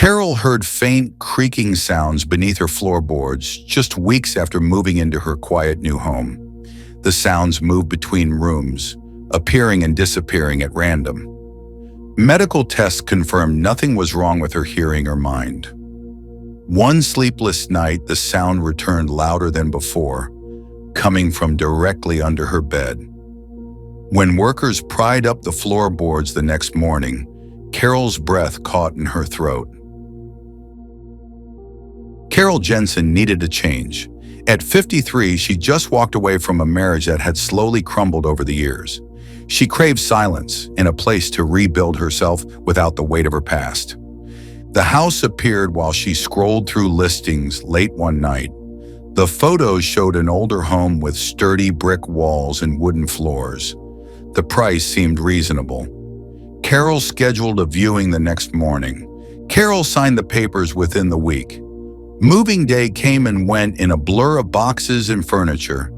Carol heard faint creaking sounds beneath her floorboards just weeks after moving into her quiet new home. The sounds moved between rooms, appearing and disappearing at random. Medical tests confirmed nothing was wrong with her hearing or mind. One sleepless night, the sound returned louder than before, coming from directly under her bed. When workers pried up the floorboards the next morning, Carol's breath caught in her throat. Carol Jensen needed a change. At 53, she just walked away from a marriage that had slowly crumbled over the years. She craved silence and a place to rebuild herself without the weight of her past. The house appeared while she scrolled through listings late one night. The photos showed an older home with sturdy brick walls and wooden floors. The price seemed reasonable. Carol scheduled a viewing the next morning. Carol signed the papers within the week. Moving day came and went in a blur of boxes and furniture.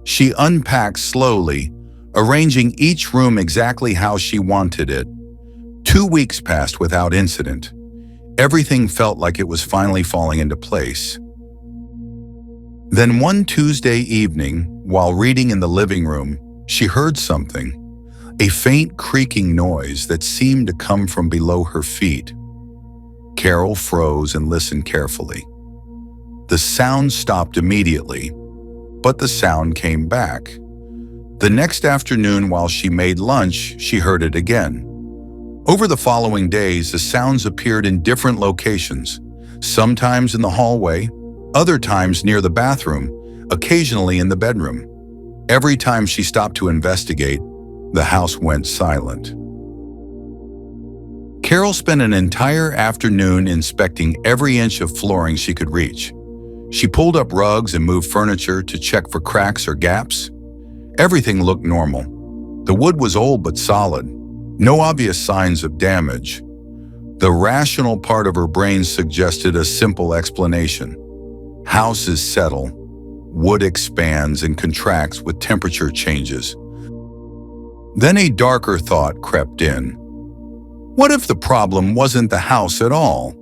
She unpacked slowly, arranging each room exactly how she wanted it. 2 weeks passed without incident. Everything felt like it was finally falling into place. Then one Tuesday evening, while reading in the living room, she heard something, a faint creaking noise that seemed to come from below her feet. Carol froze and listened carefully. The sound stopped immediately, but the sound came back. The next afternoon, while she made lunch, she heard it again. Over the following days, the sounds appeared in different locations, sometimes in the hallway, other times near the bathroom, occasionally in the bedroom. Every time she stopped to investigate, the house went silent. Carol spent an entire afternoon inspecting every inch of flooring she could reach. She pulled up rugs and moved furniture to check for cracks or gaps. Everything looked normal. The wood was old but solid. No obvious signs of damage. The rational part of her brain suggested a simple explanation. Houses settle, wood expands and contracts with temperature changes. Then a darker thought crept in. What if the problem wasn't the house at all?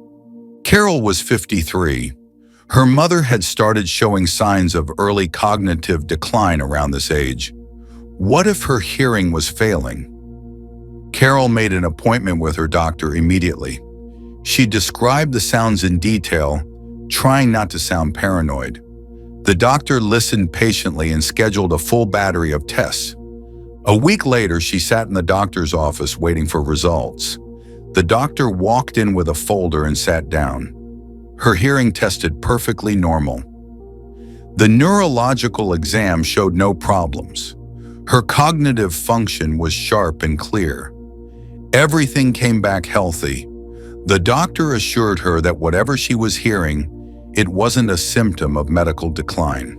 Carol was 53. Her mother had started showing signs of early cognitive decline around this age. What if her hearing was failing? Carol made an appointment with her doctor immediately. She described the sounds in detail, trying not to sound paranoid. The doctor listened patiently and scheduled a full battery of tests. A week later, she sat in the doctor's office waiting for results. The doctor walked in with a folder and sat down. Her hearing tested perfectly normal. The neurological exam showed no problems. Her cognitive function was sharp and clear. Everything came back healthy. The doctor assured her that whatever she was hearing, it wasn't a symptom of medical decline.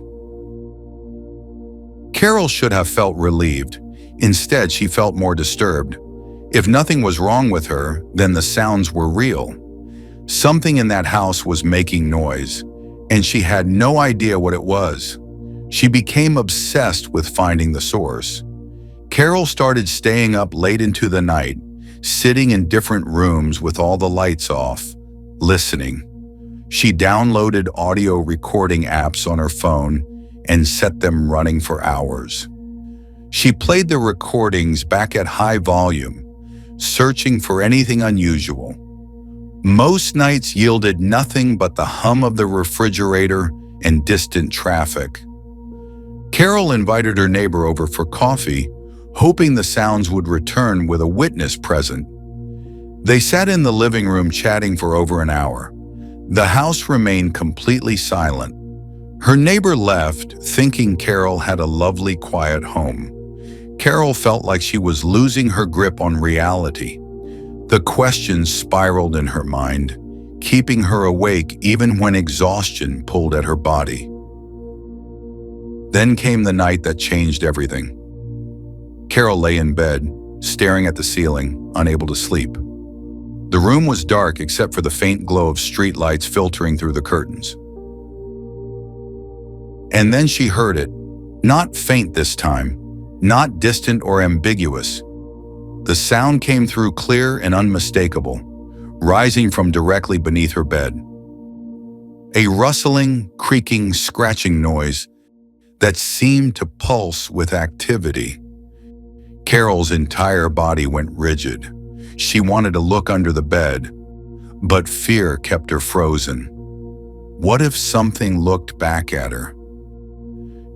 Carol should have felt relieved. Instead, she felt more disturbed. If nothing was wrong with her, then the sounds were real. Something in that house was making noise, and she had no idea what it was. She became obsessed with finding the source. Carol started staying up late into the night, sitting in different rooms with all the lights off, listening. She downloaded audio recording apps on her phone and set them running for hours. She played the recordings back at high volume, searching for anything unusual. Most nights yielded nothing but the hum of the refrigerator and distant traffic. Carol invited her neighbor over for coffee, hoping the sounds would return with a witness present. They sat in the living room chatting for over an hour. The house remained completely silent. Her neighbor left, thinking Carol had a lovely, quiet home. Carol felt like she was losing her grip on reality. The questions spiraled in her mind, keeping her awake even when exhaustion pulled at her body. Then came the night that changed everything. Carol lay in bed, staring at the ceiling, unable to sleep. The room was dark except for the faint glow of streetlights filtering through the curtains. And then she heard it, not faint this time, not distant or ambiguous. The sound came through clear and unmistakable, rising from directly beneath her bed. A rustling, creaking, scratching noise that seemed to pulse with activity. Carol's entire body went rigid. She wanted to look under the bed, but fear kept her frozen. What if something looked back at her?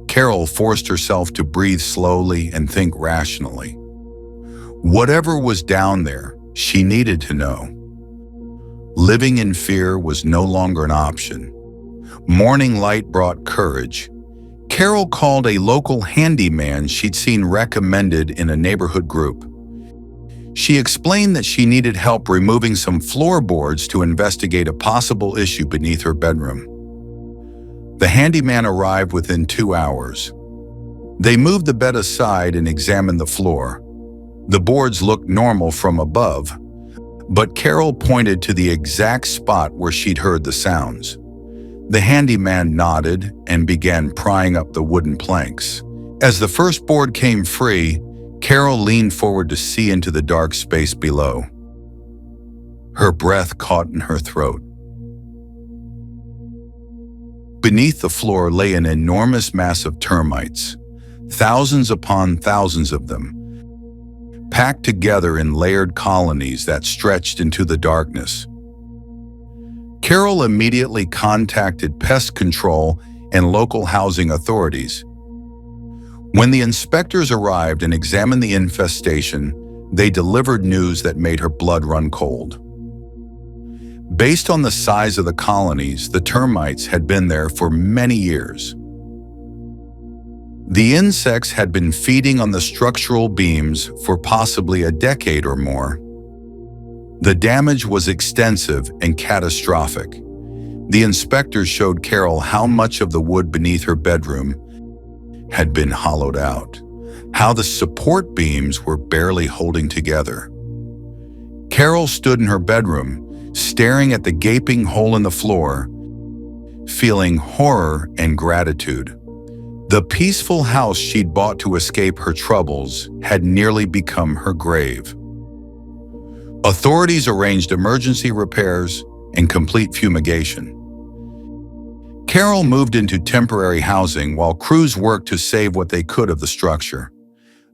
Carol forced herself to breathe slowly and think rationally. Whatever was down there, she needed to know. Living in fear was no longer an option. Morning light brought courage. Carol called a local handyman she'd seen recommended in a neighborhood group. She explained that she needed help removing some floorboards to investigate a possible issue beneath her bedroom. The handyman arrived within 2 hours. They moved the bed aside and examined the floor. The boards looked normal from above, but Carol pointed to the exact spot where she'd heard the sounds. The handyman nodded and began prying up the wooden planks. As the first board came free, Carol leaned forward to see into the dark space below. Her breath caught in her throat. Beneath the floor lay an enormous mass of termites, thousands upon thousands of them, packed together in layered colonies that stretched into the darkness. Carol immediately contacted pest control and local housing authorities. When the inspectors arrived and examined the infestation, they delivered news that made her blood run cold. Based on the size of the colonies, the termites had been there for many years. The insects had been feeding on the structural beams for possibly a decade or more. The damage was extensive and catastrophic. The inspectors showed Carol how much of the wood beneath her bedroom had been hollowed out, how the support beams were barely holding together. Carol stood in her bedroom, staring at the gaping hole in the floor, feeling horror and gratitude. The peaceful house she'd bought to escape her troubles had nearly become her grave. Authorities arranged emergency repairs and complete fumigation. Carol moved into temporary housing while crews worked to save what they could of the structure.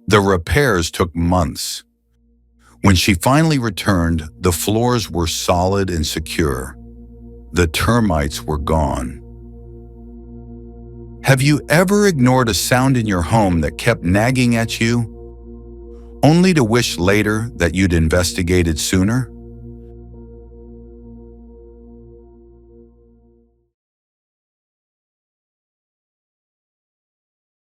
The repairs took months. When she finally returned, the floors were solid and secure. The termites were gone. Have you ever ignored a sound in your home that kept nagging at you, only to wish later that you'd investigated sooner?